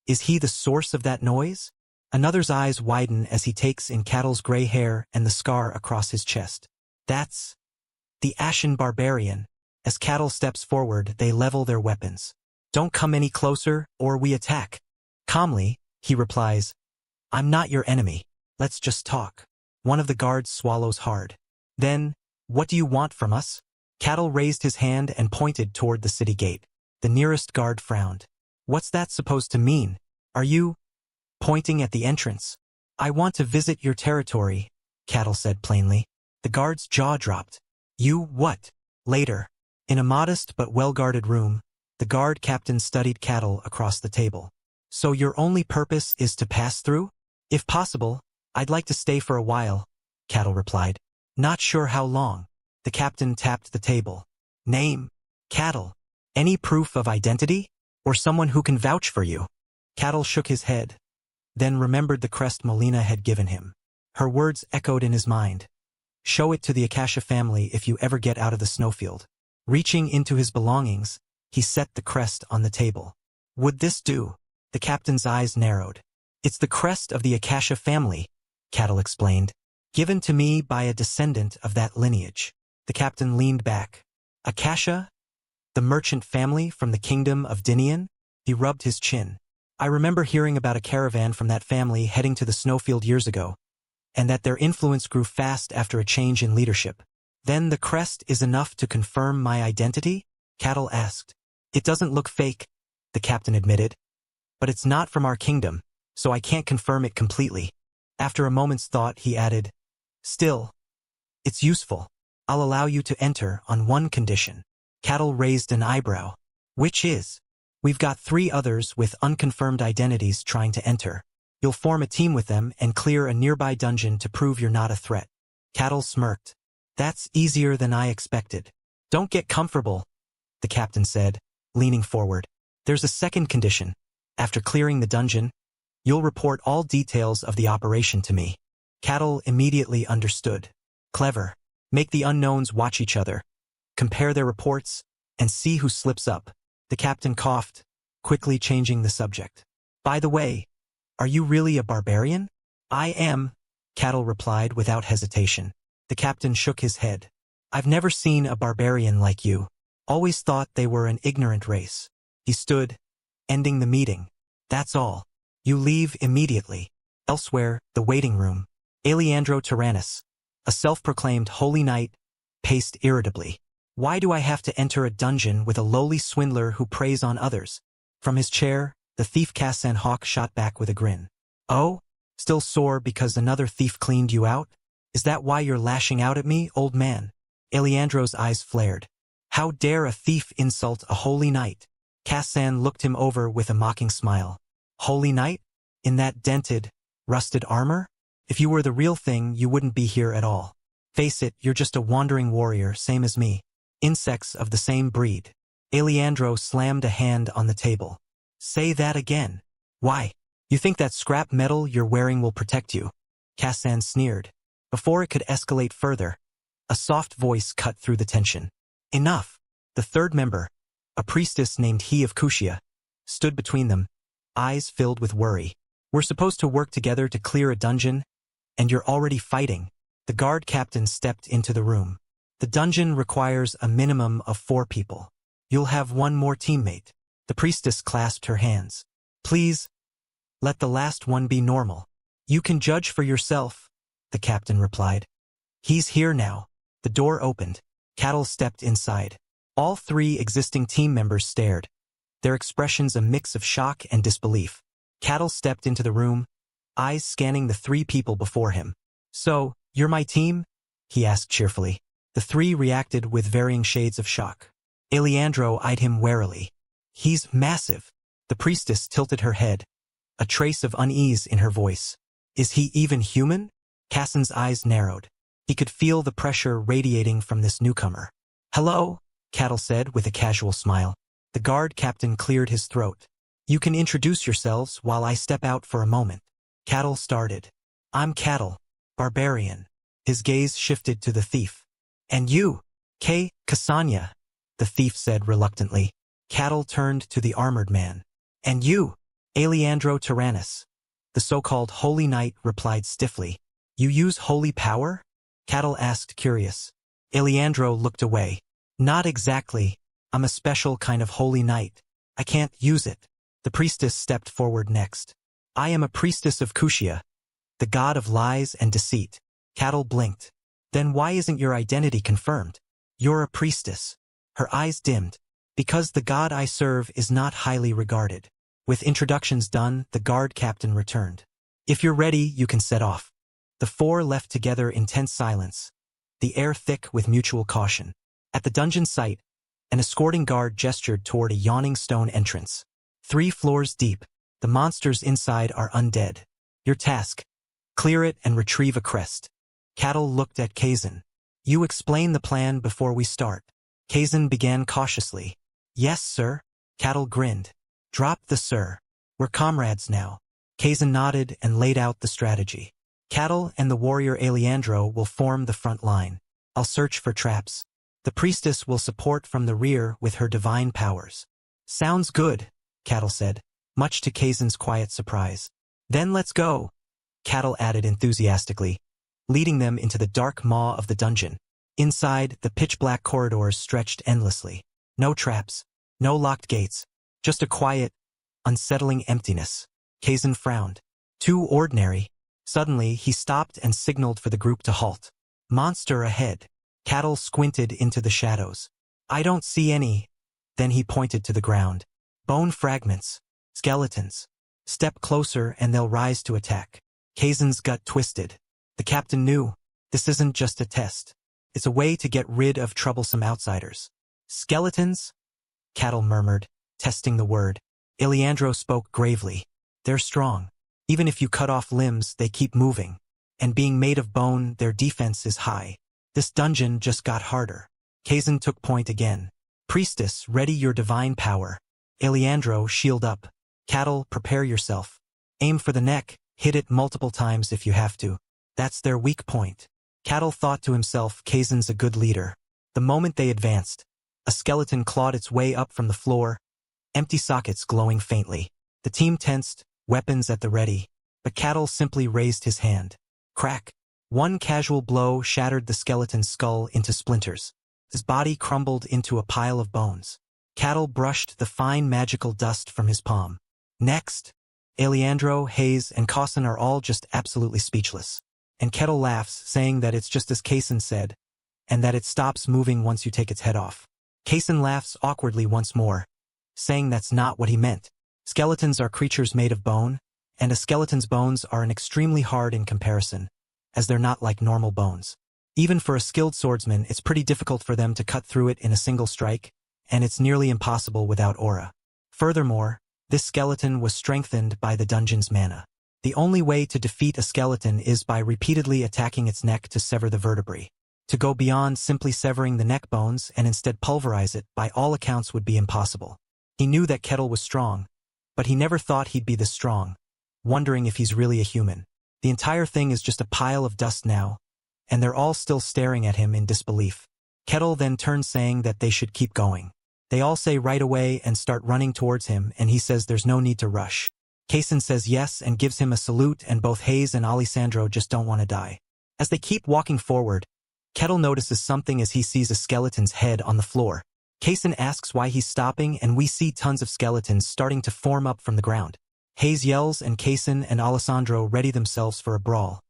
S2: "Is he the source of that noise?" Another's eyes widen as he takes in Catal's gray hair and the scar across his chest. "That's the Ashen Barbarian." As Catal steps forward, they level their weapons. "Don't come any closer, or we attack." Calmly, he replies, "I'm not your enemy. Let's just talk." One of the guards swallows hard. Then, "What do you want from us?" Catal raised his hand and pointed toward the city gate. The nearest guard frowned. "What's that supposed to mean? Are you pointing at the entrance?" "I want to visit your territory," Catal said plainly. The guard's jaw dropped. "You what?" Later, in a modest but well-guarded room, the guard captain studied Catal across the table. "So your only purpose is to pass through?" "If possible, I'd like to stay for a while," Catal replied. "Not sure how long." The captain tapped the table. "Name?" "Catal." "Any proof of identity? Or someone who can vouch for you?" Catal shook his head, then remembered the crest Molina had given him. Her words echoed in his mind. "Show it to the Akasha family if you ever get out of the snowfield." Reaching into his belongings, he set the crest on the table. "Would this do?" The captain's eyes narrowed. "It's the crest of the Akasha family," Catal explained. "Given to me by a descendant of that lineage." The captain leaned back. "Akasha? The merchant family from the kingdom of Dinian?" He rubbed his chin. "I remember hearing about a caravan from that family heading to the snowfield years ago, and that their influence grew fast after a change in leadership." "Then the crest is enough to confirm my identity?" Catal asked. "It doesn't look fake," the captain admitted. "But it's not from our kingdom." so I can't confirm it completely. After a moment's thought, he added, Still, it's useful. I'll allow you to enter on one condition. Cattle raised an eyebrow. Which is? We've got 3 others with unconfirmed identities trying to enter. You'll form a team with them and clear a nearby dungeon to prove you're not a threat. Cattle smirked. That's easier than I expected. Don't get comfortable, the captain said, leaning forward. There's a second condition. After clearing the dungeon, you'll report all details of the operation to me. Cattle immediately understood. Clever. Make the unknowns watch each other, compare their reports, and see who slips up. The captain coughed, quickly changing the subject. By the way, are you really a barbarian? I am, Cattle replied without hesitation. The captain shook his head. I've never seen a barbarian like you. Always thought they were an ignorant race. He stood, ending the meeting. That's all. You leave immediately. Elsewhere, the waiting room. Aleandro Tyrannus, a self-proclaimed holy knight, paced irritably. Why do I have to enter a dungeon with a lowly swindler who preys on others? From his chair, the thief Kassan Hawk shot back with a grin. Oh? Still sore because another thief cleaned you out? Is that why you're lashing out at me, old man? Aleandro's eyes flared. How dare a thief insult a holy knight? Kassan looked him over with a mocking smile. Holy knight? In that dented, rusted armor? If you were the real thing, you wouldn't be here at all. Face it, you're just a wandering warrior, same as me. Insects of the same breed. Aleandro slammed a hand on the table. Say that again. Why? You think that scrap metal you're wearing will protect you? Kassan sneered. Before it could escalate further, a soft voice cut through the tension. Enough. The third member, a priestess named He of Kushia, stood between them, eyes filled with worry. We're supposed to work together to clear a dungeon, and you're already fighting. The guard captain stepped into the room. The dungeon requires a minimum of 4 people. You'll have 1 more teammate. The priestess clasped her hands. Please, let the last one be normal. You can judge for yourself, the captain replied. He's here now. The door opened. Cattle stepped inside. All 3 existing team members stared, their expressions a mix of shock and disbelief. Cattle stepped into the room, eyes scanning the 3 people before him. So, you're my team? He asked cheerfully. The 3 reacted with varying shades of shock. Aleandro eyed him warily. He's massive. The priestess tilted her head, a trace of unease in her voice. Is he even human? Kassan's eyes narrowed. He could feel the pressure radiating from this newcomer. Hello, Cattle said with a casual smile. The guard captain cleared his throat. You can introduce yourselves while I step out for a moment. Cattle started. I'm Cattle, Barbarian. His gaze shifted to the thief. And you, Kasanya, the thief said reluctantly. Cattle turned to the armored man. And you, Aleandro Tyrannus. The so-called holy knight replied stiffly. You use holy power? Cattle asked, curious. Aleandro looked away. Not exactly. I'm a special kind of holy knight. I can't use it. The priestess stepped forward next. I am a priestess of Kushia, the god of lies and deceit. Cattle blinked. Then why isn't your identity confirmed? You're a priestess. Her eyes dimmed. Because the god I serve is not highly regarded. With introductions done, the guard captain returned. If you're ready, you can set off. The 4 left together in tense silence, the air thick with mutual caution. At the dungeon site, an escorting guard gestured toward a yawning stone entrance. 3 floors deep, the monsters inside are undead. Your task, clear it and retrieve a crest. Cattle looked at Kazan. You explain the plan before we start. Kazan began cautiously. Yes, sir. Cattle grinned. Drop the sir. We're comrades now. Kazan nodded and laid out the strategy. Cattle and the warrior Aleandro will form the front line. I'll search for traps. The priestess will support from the rear with her divine powers. Sounds good, Cattle said, much to Kazan's quiet surprise. Then let's go, Cattle added enthusiastically, leading them into the dark maw of the dungeon. Inside, the pitch-black corridors stretched endlessly. No traps, no locked gates, just a quiet, unsettling emptiness. Kazan frowned. Too ordinary. Suddenly, he stopped and signaled for the group to halt. Monster ahead. Cattle squinted into the shadows. I don't see any. Then he pointed to the ground. Bone fragments. Skeletons. Step closer and they'll rise to attack. Kaizen's gut twisted. The captain knew, this isn't just a test. It's a way to get rid of troublesome outsiders. Skeletons? Cattle murmured, testing the word. Iliandro spoke gravely. They're strong. Even if you cut off limbs, they keep moving. And being made of bone, their defense is high. This dungeon just got harder. Kaizen took point again. Priestess, ready your divine power. Iliandro, shield up. Cattle, prepare yourself. Aim for the neck, hit it multiple times if you have to. That's their weak point. Cattle thought to himself, Kaizen's a good leader. The moment they advanced, a skeleton clawed its way up from the floor, empty sockets glowing faintly. The team tensed, weapons at the ready, but Cattle simply raised his hand. Crack. One casual blow shattered the skeleton's skull into splinters. His body crumbled into a pile of bones. Cattle brushed the fine magical dust from his palm. Next, Iliandro, Hayes, and Kaizen are all just absolutely speechless. And Kettle laughs, saying that it's just as Kaizen said, and that it stops moving once you take its head off. Kaizen laughs awkwardly once more, saying that's not what he meant. Skeletons are creatures made of bone, and a skeleton's bones are extremely hard in comparison, as they're not like normal bones. Even for a skilled swordsman, it's pretty difficult for them to cut through it in a single strike, and it's nearly impossible without aura. Furthermore, this skeleton was strengthened by the dungeon's mana. The only way to defeat a skeleton is by repeatedly attacking its neck to sever the vertebrae. To go beyond simply severing the neck bones and instead pulverize it, by all accounts, would be impossible. He knew that Kettle was strong, but he never thought he'd be this strong, wondering if he's really a human. The entire thing is just a pile of dust now, and they're all still staring at him in disbelief. Kettle then turns, saying that they should keep going. They all say right away and start running towards him, and he says there's no need to rush. Kaizen says yes and gives him a salute, and both Hayes and Alessandro just don't want to die. As they keep walking forward, Kettle notices something as he sees a skeleton's head on the floor. Kaizen asks why he's stopping, and we see tons of skeletons starting to form up from the ground. Hayes yells, and Kaizen and Alessandro ready themselves for a brawl.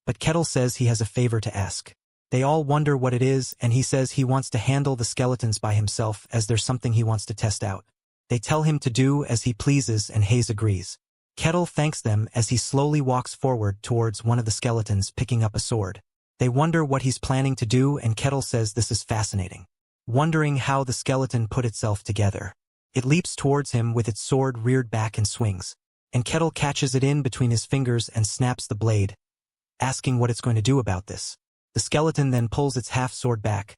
S2: But Kettle says he has a favor to ask. They all wonder what it is, and he says he wants to handle the skeletons by himself, as there's something he wants to test out. They tell him to do as he pleases, and Hayes agrees. Kettle thanks them as he slowly walks forward towards one of the skeletons, picking up a sword. They wonder what he's planning to do, and Kettle says this is fascinating. Wondering how the skeleton put itself together. It leaps towards him with its sword reared back and swings. And Kettle catches it in between his fingers and snaps the blade, asking what it's going to do about this. The skeleton then pulls its half-sword back,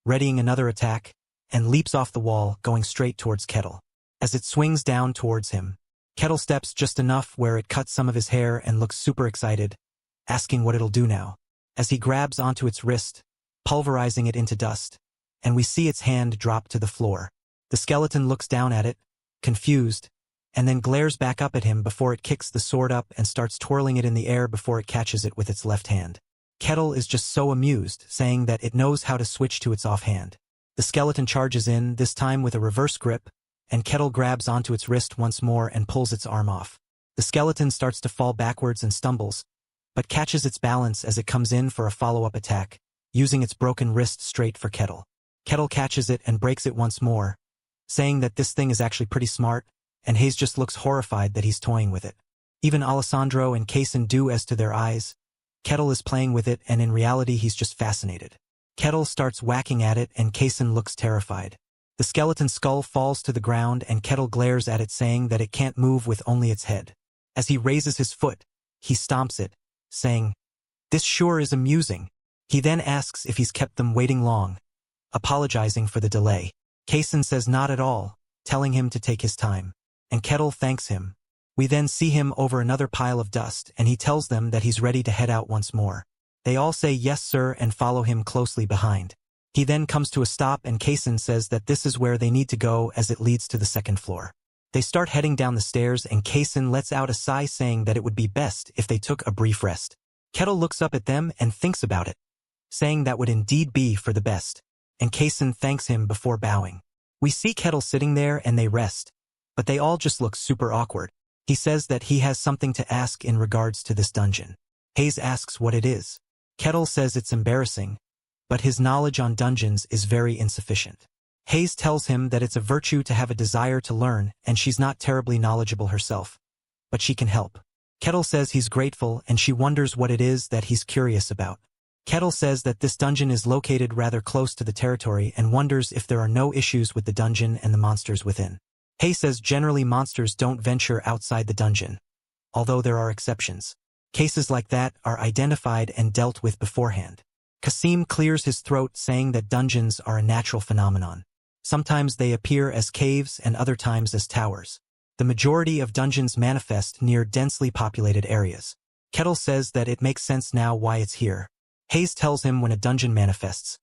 S2: readying another attack, and leaps off the wall, going straight towards Kettle. As it swings down towards him, Kettle steps just enough where it cuts some of his hair and looks super excited, asking what it'll do now. As he grabs onto its wrist, pulverizing it into dust, and we see its hand drop to the floor. The skeleton looks down at it, confused, and then glares back up at him before it kicks the sword up and starts twirling it in the air before it catches it with its left hand. Kettle is just so amused, saying that it knows how to switch to its offhand. The skeleton charges in, this time with a reverse grip, and Kettle grabs onto its wrist once more and pulls its arm off. The skeleton starts to fall backwards and stumbles, but catches its balance as it comes in for a follow-up attack, using its broken wrist straight for Kettle. Kettle catches it and breaks it once more, saying that this thing is actually pretty smart, and Hayes just looks horrified that he's toying with it. Even Alessandro and Kaizen do as to their eyes. Kettle is playing with it, and in reality he's just fascinated. Kettle starts whacking at it, and Kaizen looks terrified. The skeleton skull falls to the ground, and Kettle glares at it, saying that it can't move with only its head. As he raises his foot, he stomps it, saying, "This sure is amusing." He then asks if he's kept them waiting long, apologizing for the delay. Kaizen says not at all, telling him to take his time. And Kettle thanks him. We then see him over another pile of dust, and he tells them that he's ready to head out once more. They all say yes sir and follow him closely behind. He then comes to a stop, and Kaizen says that this is where they need to go as it leads to the second floor. They start heading down the stairs, and Kaizen lets out a sigh, saying that it would be best if they took a brief rest. Kettle looks up at them and thinks about it, saying that would indeed be for the best. And Kaizen thanks him before bowing. We see Kettle sitting there and they rest, but they all just look super awkward. He says that he has something to ask in regards to this dungeon. Hayes asks what it is. Kettle says it's embarrassing, but his knowledge on dungeons is very insufficient. Hayes tells him that it's a virtue to have a desire to learn, and she's not terribly knowledgeable herself, but she can help. Kettle says he's grateful and she wonders what it is that he's curious about. Kettle says that this dungeon is located rather close to the territory and wonders if there are no issues with the dungeon and the monsters within. Hay says generally monsters don't venture outside the dungeon, although there are exceptions. Cases like that are identified and dealt with beforehand. Kasim clears his throat saying that dungeons are a natural phenomenon. Sometimes they appear as caves and other times as towers. The majority of dungeons manifest near densely populated areas. Kettle says that it makes sense now why it's here. Hayes tells him when a dungeon manifests,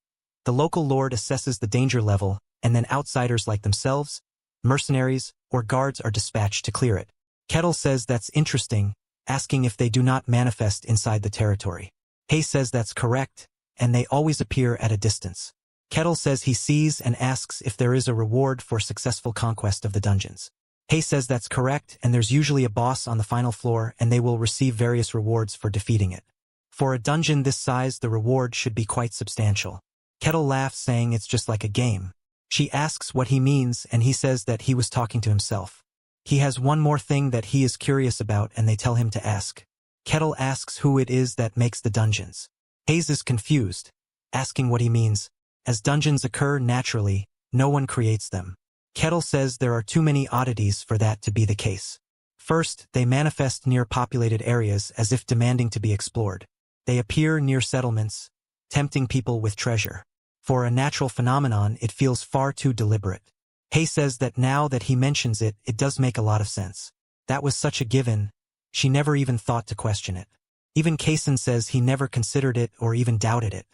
S2: the local lord assesses the danger level and then outsiders like themselves, mercenaries, or guards are dispatched to clear it. Kettle says that's interesting, asking if they do not manifest inside the territory. Hayes says that's correct, and they always appear at a distance. Kettle says he sees and asks if there is a reward for successful conquest of the dungeons. Hayes says that's correct, and there's usually a boss on the final floor and they will receive various rewards for defeating it. For a dungeon this size, the reward should be quite substantial. Kettle laughs, saying it's just like a game. She asks what he means, and he says that he was talking to himself. He has one more thing that he is curious about, and they tell him to ask. Kettle asks who it is that makes the dungeons. Hayes is confused, asking what he means. As dungeons occur naturally, no one creates them. Kettle says there are too many oddities for that to be the case. First, they manifest near populated areas as if demanding to be explored. They appear near settlements, tempting people with treasure. For a natural phenomenon, it feels far too deliberate. Hay says that now that he mentions it, it does make a lot of sense. That was such a given, she never even thought to question it. Even Kaysen says he never considered it or even doubted it.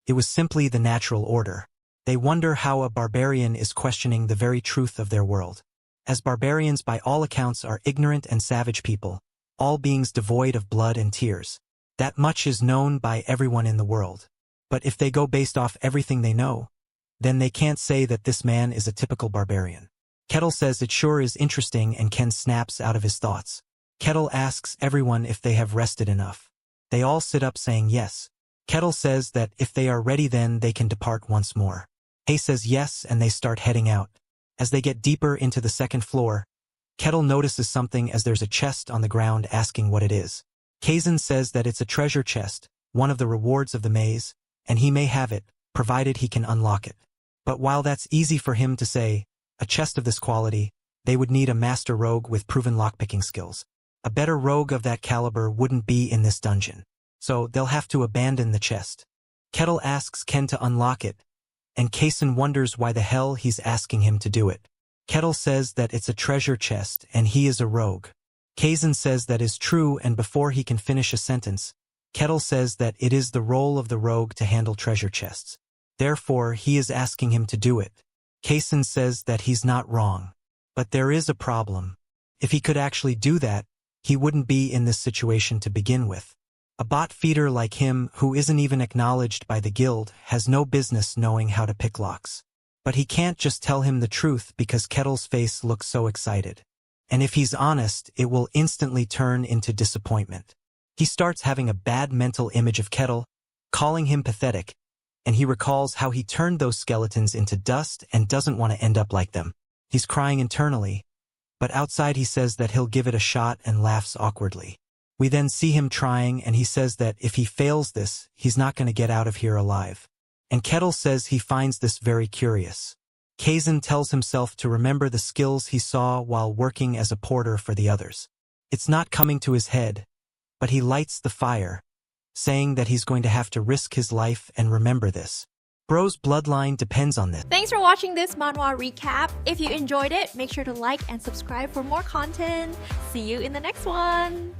S2: It was simply the natural order. They wonder how a barbarian is questioning the very truth of their world. As barbarians by all accounts are ignorant and savage people, all beings devoid of blood and tears. That much is known by everyone in the world. But if they go based off everything they know, then they can't say that this man is a typical barbarian. Kettle says it sure is interesting, and Ken snaps out of his thoughts. Kettle asks everyone if they have rested enough. They all sit up saying yes. Kettle says that if they are ready then they can depart once more. Hay says yes, and they start heading out. As they get deeper into the second floor, Kettle notices something as there's a chest on the ground, asking what it is. Kazan says that it's a treasure chest, one of the rewards of the maze, and he may have it, provided he can unlock it. But while that's easy for him to say, a chest of this quality, they would need a master rogue with proven lockpicking skills. A better rogue of that caliber wouldn't be in this dungeon. So they'll have to abandon the chest. Kettle asks Ken to unlock it, and Kaysen wonders why the hell he's asking him to do it. Kettle says that it's a treasure chest and he is a rogue. Kaysen says that is true, and before he can finish a sentence, Kettle says that it is the role of the rogue to handle treasure chests. Therefore, he is asking him to do it. Kaysen says that he's not wrong. But there is a problem. If he could actually do that, he wouldn't be in this situation to begin with. A bot feeder like him, who isn't even acknowledged by the guild, has no business knowing how to pick locks. But he can't just tell him the truth because Kettle's face looks so excited. And if he's honest, it will instantly turn into disappointment. He starts having a bad mental image of Kettle, calling him pathetic, and he recalls how he turned those skeletons into dust and doesn't want to end up like them. He's crying internally, but outside he says that he'll give it a shot and laughs awkwardly. We then see him trying, and he says that if he fails this, he's not going to get out of here alive. And Kettle says he finds this very curious. Kazan tells himself to remember the skills he saw while working as a porter for the others. It's not coming to his head, but he lights the fire, saying that he's going to have to risk his life and remember this. Bro's bloodline depends on this.
S3: Thanks for watching this manhwa recap. If you enjoyed it, make sure to like and subscribe for more content. See you in the next one!